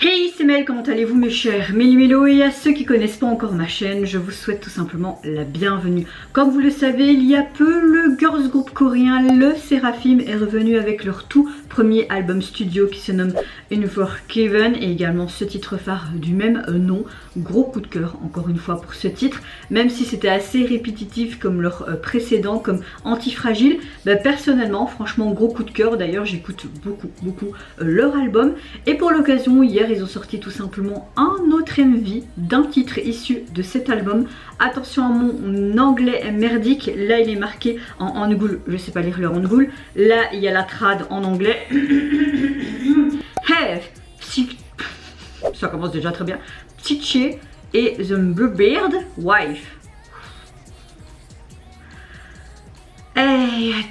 Hey, c'est Mel, comment allez-vous mes chers Méli-Mélo, et à ceux qui connaissent pas encore ma chaîne, je vous souhaite tout simplement la bienvenue. Comme vous le savez, il y a peu, le girls group coréen Le Seraphim est revenu avec leur tout premier album studio qui se nomme Unforgiven et également ce titre phare du même nom. Gros coup de cœur encore une fois pour ce titre, même si c'était assez répétitif comme leur précédent, comme Antifragile. Personnellement, franchement gros coup de cœur, d'ailleurs j'écoute beaucoup leur album. Et pour l'occasion, hier ils ont sorti tout simplement un autre MV d'un titre issu de cet album. Attention à mon anglais merdique, là il est marqué en hangoul, je sais pas lire le hangoul, là il y a la trad en anglais. Hey, ça commence déjà très bien. Psyche et The Bluebird Wife.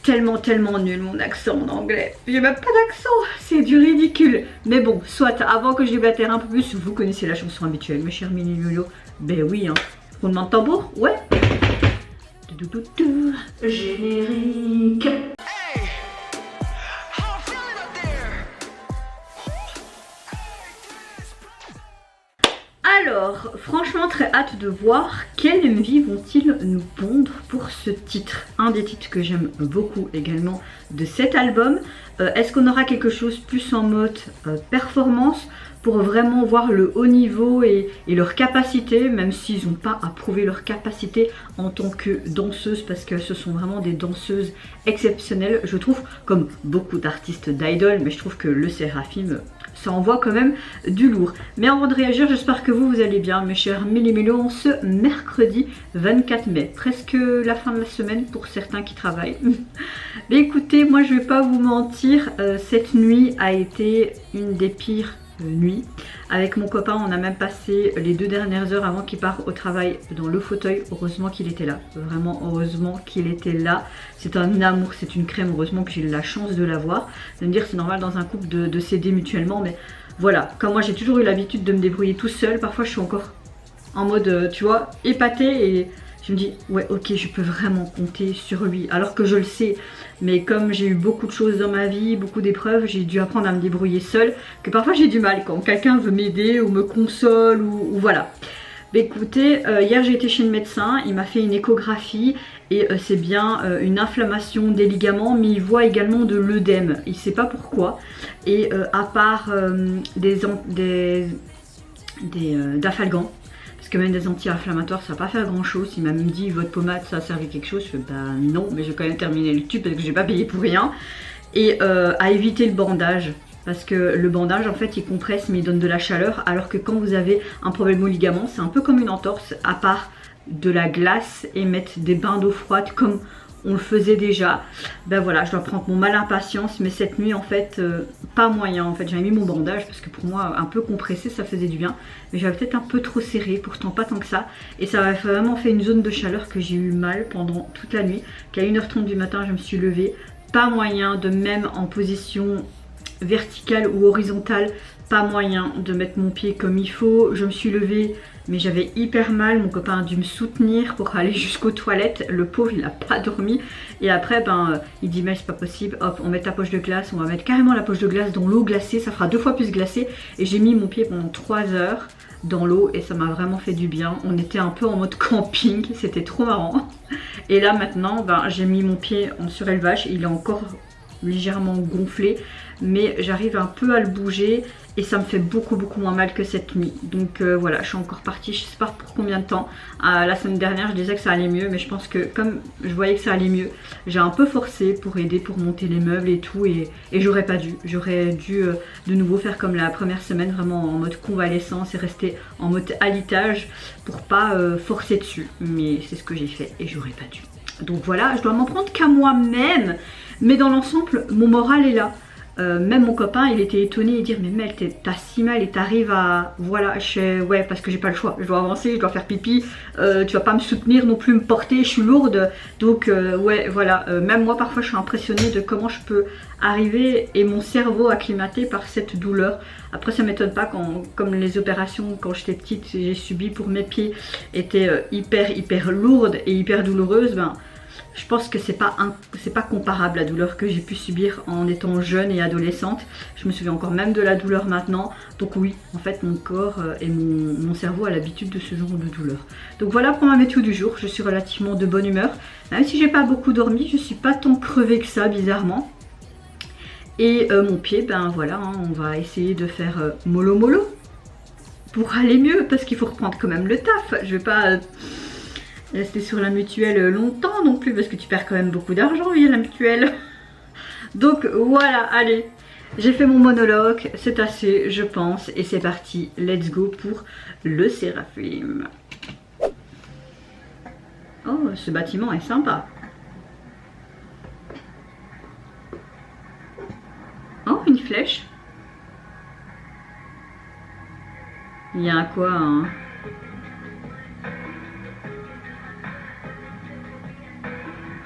Tellement nul mon accent en anglais. J'ai même pas d'accent, c'est du ridicule. Mais bon, soit, avant que je déblatère un peu plus, vous connaissez la chanson habituelle, mes chers mini-lolo. Ben oui, hein. Roulement de tambour, ouais. Générique. Alors, franchement très hâte de voir quel MV vont-ils nous pondre pour ce titre. Un des titres que j'aime beaucoup également de cet album. Est-ce qu'on aura quelque chose plus en mode performance pour vraiment voir le haut niveau et leur capacité, même s'ils n'ont pas à prouver leur capacité en tant que danseuse, parce que ce sont vraiment des danseuses exceptionnelles, je trouve, comme beaucoup d'artistes d'idol, mais je trouve que Le Seraphim, ça envoie quand même du lourd. Mais avant de réagir, j'espère que vous allez bien, mes chers Méli-Mélo, en ce mercredi 24 mai, presque la fin de la semaine pour certains qui travaillent. Mais écoutez, moi je vais pas vous mentir, cette nuit a été une des pires nuit. Avec mon copain, on a même passé les 2 dernières heures avant qu'il parte au travail dans le fauteuil. Heureusement qu'il était là, vraiment heureusement qu'il était là. C'est un amour, c'est une crème, heureusement que j'ai eu la chance de l'avoir. Vous allez me dire, c'est normal dans un couple de s'aider mutuellement, mais voilà, comme moi j'ai toujours eu l'habitude de me débrouiller tout seul, parfois je suis encore en mode, tu vois, épatée, et je me dis, ouais ok, je peux vraiment compter sur lui, alors que je le sais. Mais comme j'ai eu beaucoup de choses dans ma vie, beaucoup d'épreuves, j'ai dû apprendre à me débrouiller seule, que parfois j'ai du mal quand quelqu'un veut m'aider ou me console ou voilà. Mais écoutez, hier j'ai été chez le médecin, il m'a fait une échographie et c'est bien une inflammation des ligaments, mais il voit également de l'œdème, il ne sait pas pourquoi. Et à part d'afalgan, parce que même des anti-inflammatoires ça va pas faire grand chose. Il m'a même dit votre pommade ça a servi quelque chose. Je fais bah non, mais je vais quand même terminer le tube parce que j'ai pas payé pour rien. Et à éviter le bandage, parce que le bandage en fait il compresse mais il donne de la chaleur, alors que quand vous avez un problème au ligament c'est un peu comme une entorse, à part de la glace et mettre des bains d'eau froide comme on le faisait déjà. Ben voilà, je dois prendre mon mal impatience, mais cette nuit en fait pas moyen. En fait j'avais mis mon bandage parce que pour moi un peu compressé ça faisait du bien, mais j'avais peut-être un peu trop serré, pourtant pas tant que ça, et ça avait vraiment fait une zone de chaleur que j'ai eu mal pendant toute la nuit. Qu'à 1h30 du matin je me suis levée, pas moyen de, même en position verticale ou horizontale, pas moyen de mettre mon pied comme il faut. Je me suis levée mais j'avais hyper mal, mon copain a dû me soutenir pour aller jusqu'aux toilettes, le pauvre il a pas dormi. Et après il dit mais c'est pas possible, hop on met ta poche de glace, on va mettre carrément la poche de glace dans l'eau glacée, ça fera 2 fois plus glacé. Et j'ai mis mon pied pendant 3 heures dans l'eau et ça m'a vraiment fait du bien. On était un peu en mode camping, c'était trop marrant. Et là maintenant j'ai mis mon pied en surélevage, il est encore légèrement gonflé, mais j'arrive un peu à le bouger et ça me fait beaucoup moins mal que cette nuit. Donc voilà, je suis encore partie, je sais pas pour combien de temps. La semaine dernière je disais que ça allait mieux, mais je pense que comme je voyais que ça allait mieux, j'ai un peu forcé pour aider, pour monter les meubles et tout, et j'aurais pas dû. J'aurais dû de nouveau faire comme la première semaine, vraiment en mode convalescence et rester en mode alitage pour pas forcer dessus. Mais c'est ce que j'ai fait et j'aurais pas dû. Donc voilà, je dois m'en prendre qu'à moi-même, mais dans l'ensemble mon moral est là. Même mon copain il était étonné et dire mais Mel t'as si mal et t'arrives à... Voilà, ouais parce que j'ai pas le choix, je dois avancer, je dois faire pipi, tu vas pas me soutenir non plus, me porter, je suis lourde. Donc ouais voilà, même moi parfois je suis impressionnée de comment je peux arriver et mon cerveau acclimaté par cette douleur. Après ça m'étonne pas quand, comme les opérations quand j'étais petite j'ai subi pour mes pieds étaient hyper lourdes et hyper douloureuses, je pense que c'est pas comparable la douleur que j'ai pu subir en étant jeune et adolescente. Je me souviens encore même de la douleur maintenant. Donc oui, en fait mon corps et mon cerveau a l'habitude de ce genre de douleur. Donc voilà pour ma météo du jour, je suis relativement de bonne humeur. Même si j'ai pas beaucoup dormi, je suis pas tant crevée que ça bizarrement. Et mon pied, ben voilà, hein, on va essayer de faire mollo mollo pour aller mieux parce qu'il faut reprendre quand même le taf. Je vais pas rester sur la mutuelle longtemps non plus parce que tu perds quand même beaucoup d'argent via la mutuelle. Donc voilà, allez, j'ai fait mon monologue, c'est assez je pense et c'est parti, let's go pour le Seraphim. Oh, ce bâtiment est sympa. Oh, une flèche. Il y a quoi hein?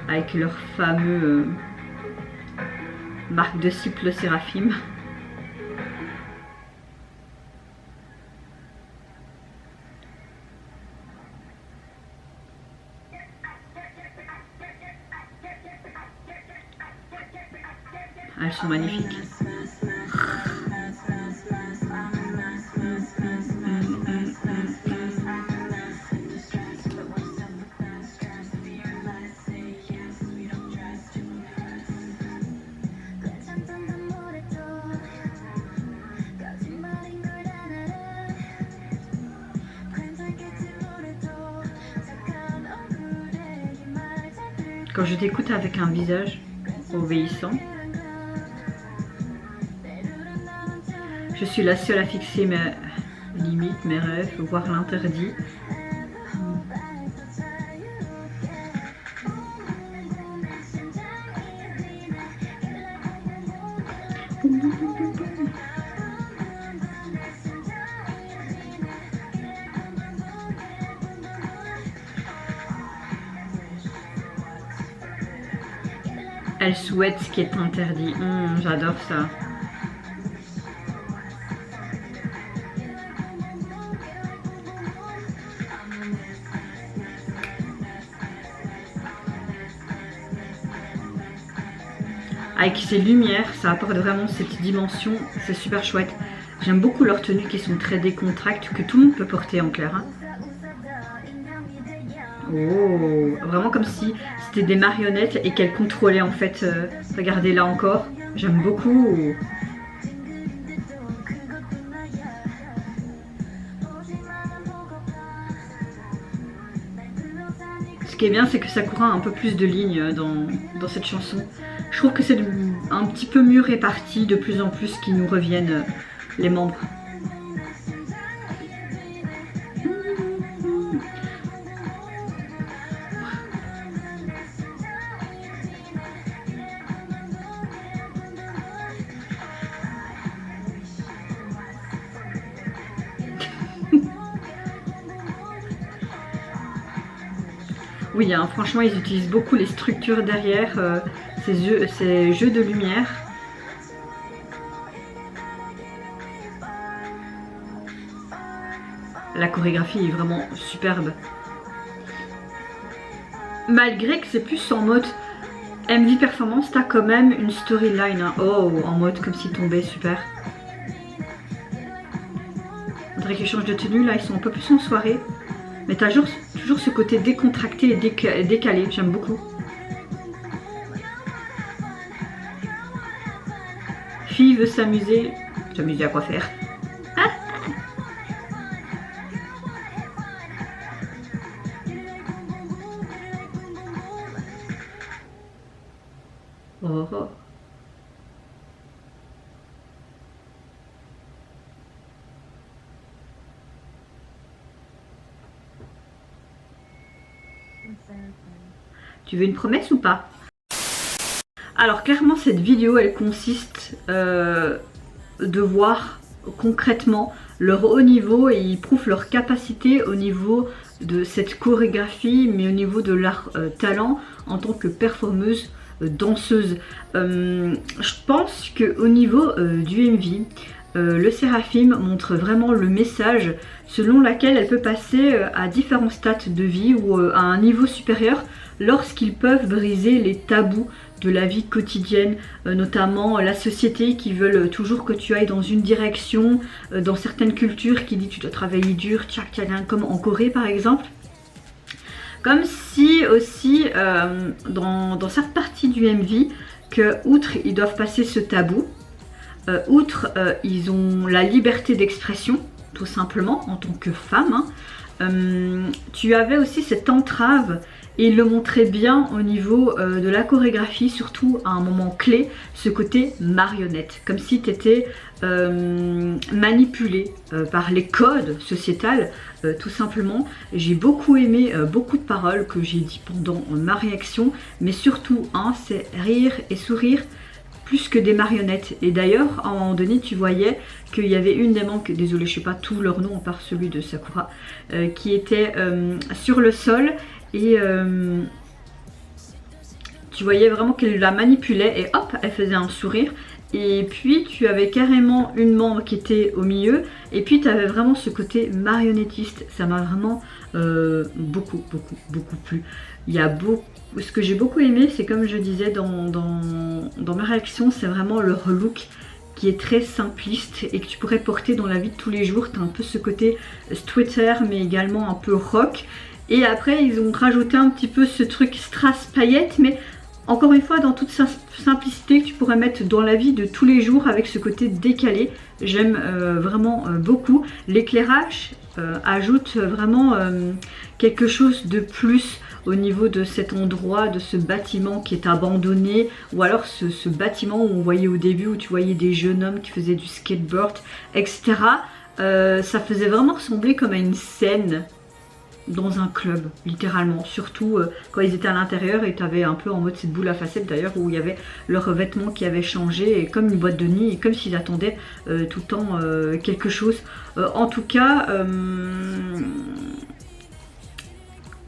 Avec leur fameux marque de cible Seraphim. Elles sont magnifiques. Quand je t'écoute avec un visage obéissant, je suis la seule à fixer mes limites, mes rêves, voire l'interdit. Elle souhaite ce qui est interdit. J'adore ça. Avec ces lumières, ça apporte vraiment cette dimension, c'est super chouette. J'aime beaucoup leurs tenues qui sont très décontractes, que tout le monde peut porter en clair. Hein. Oh, vraiment comme si c'était des marionnettes et qu'elles contrôlaient en fait. Regardez là encore, j'aime beaucoup. Ce qui est bien, c'est que Sakura a un peu plus de lignes dans cette chanson. Je trouve que c'est un petit peu mieux réparti, de plus en plus qui nous reviennent les membres. Oui, hein, franchement, ils utilisent beaucoup les structures derrière, ces jeux de lumière. La chorégraphie est vraiment superbe. Malgré que c'est plus en mode MV Performance, t'as quand même une storyline. Hein. Oh, en mode comme s'il tombait, super. On dirait qu'ils changent de tenue, là, ils sont un peu plus en soirée. Mais t'as toujours ce côté décontracté et décalé, j'aime beaucoup. Fille veut s'amuser à quoi faire. Ah oh, oh. Tu veux une promesse ou pas? Alors clairement cette vidéo elle consiste de voir concrètement leur haut niveau et ils prouvent leur capacité au niveau de cette chorégraphie mais au niveau de leur talent en tant que performeuse, danseuse. Je pense qu'au niveau du MV, le Séraphim montre vraiment le message selon lequel elle peut passer à différents stades de vie ou à un niveau supérieur lorsqu'ils peuvent briser les tabous de la vie quotidienne, notamment la société qui veulent toujours que tu ailles dans une direction, dans certaines cultures qui dit tu dois travailler dur, tchac tchac, comme en Corée par exemple. Comme si aussi dans cette partie du MV, que outre ils doivent passer ce tabou, outre ils ont la liberté d'expression, tout simplement, en tant que femme, hein, tu avais aussi cette entrave. Et il le montrait bien au niveau de la chorégraphie, surtout à un moment clé, ce côté marionnette. Comme si tu étais manipulé par les codes sociétals, tout simplement. J'ai beaucoup aimé beaucoup de paroles que j'ai dit pendant ma réaction, mais surtout, hein, c'est rire et sourire plus que des marionnettes. Et d'ailleurs, à un moment donné, tu voyais qu'il y avait une des membres, désolée, je ne sais pas tous leurs noms, à part celui de Sakura, qui était sur le sol. Et tu voyais vraiment qu'elle la manipulait et hop, elle faisait un sourire. Et puis tu avais carrément une membre qui était au milieu. Et puis tu avais vraiment ce côté marionnettiste. Ça m'a vraiment beaucoup plu. Il y a beaucoup... Ce que j'ai beaucoup aimé, c'est comme je disais dans ma réaction, c'est vraiment leur look qui est très simpliste et que tu pourrais porter dans la vie de tous les jours. Tu as un peu ce côté streetwear mais également un peu rock. Et après ils ont rajouté un petit peu ce truc strass paillettes, mais encore une fois dans toute simplicité que tu pourrais mettre dans la vie de tous les jours avec ce côté décalé. J'aime vraiment beaucoup. L'éclairage ajoute vraiment quelque chose de plus au niveau de cet endroit, de ce bâtiment qui est abandonné, ou alors ce bâtiment où on voyait au début, où tu voyais des jeunes hommes qui faisaient du skateboard, etc. Ça faisait vraiment ressembler comme à une scène dans un club, littéralement, surtout quand ils étaient à l'intérieur et tu avais un peu en mode cette boule à facettes d'ailleurs où il y avait leurs vêtements qui avaient changé et comme une boîte de nuit et comme s'ils attendaient tout le temps quelque chose. En tout cas,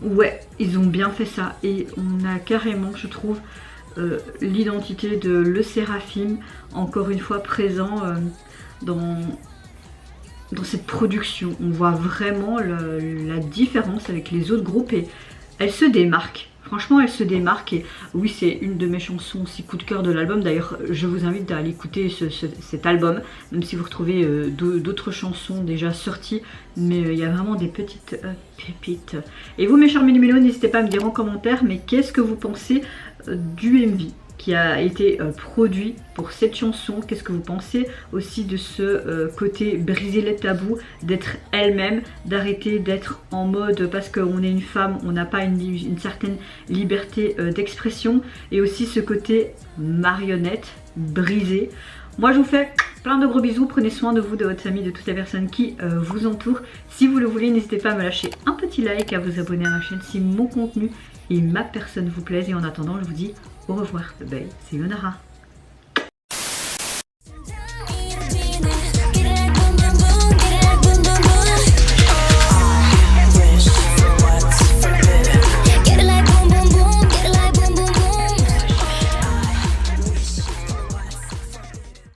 ouais, ils ont bien fait ça et on a carrément, je trouve, l'identité de le Séraphim encore une fois présent dans cette production. On voit vraiment la différence avec les autres groupes et elle se démarque. Franchement, elle se démarque et oui, c'est une de mes chansons aussi coup de cœur de l'album. D'ailleurs, je vous invite à aller écouter cet album, même si vous retrouvez d'autres chansons déjà sorties, mais il y a vraiment des petites pépites. Et vous, mes chers méli-mélos, n'hésitez pas à me dire en commentaire, mais qu'est-ce que vous pensez du MV qui a été produit pour cette chanson? Qu'est-ce que vous pensez aussi de ce côté briser les tabous, d'être elle-même, d'arrêter d'être en mode parce qu'on est une femme, on n'a pas une certaine liberté d'expression, et aussi ce côté marionnette, brisé. Moi je vous fais plein de gros bisous, prenez soin de vous, de votre famille, de toutes les personnes qui vous entourent. Si vous le voulez, n'hésitez pas à me lâcher un petit like, à vous abonner à ma chaîne si mon contenu et ma personne vous plaisent. Et en attendant, je vous dis au revoir. Bye, c'est Yonara.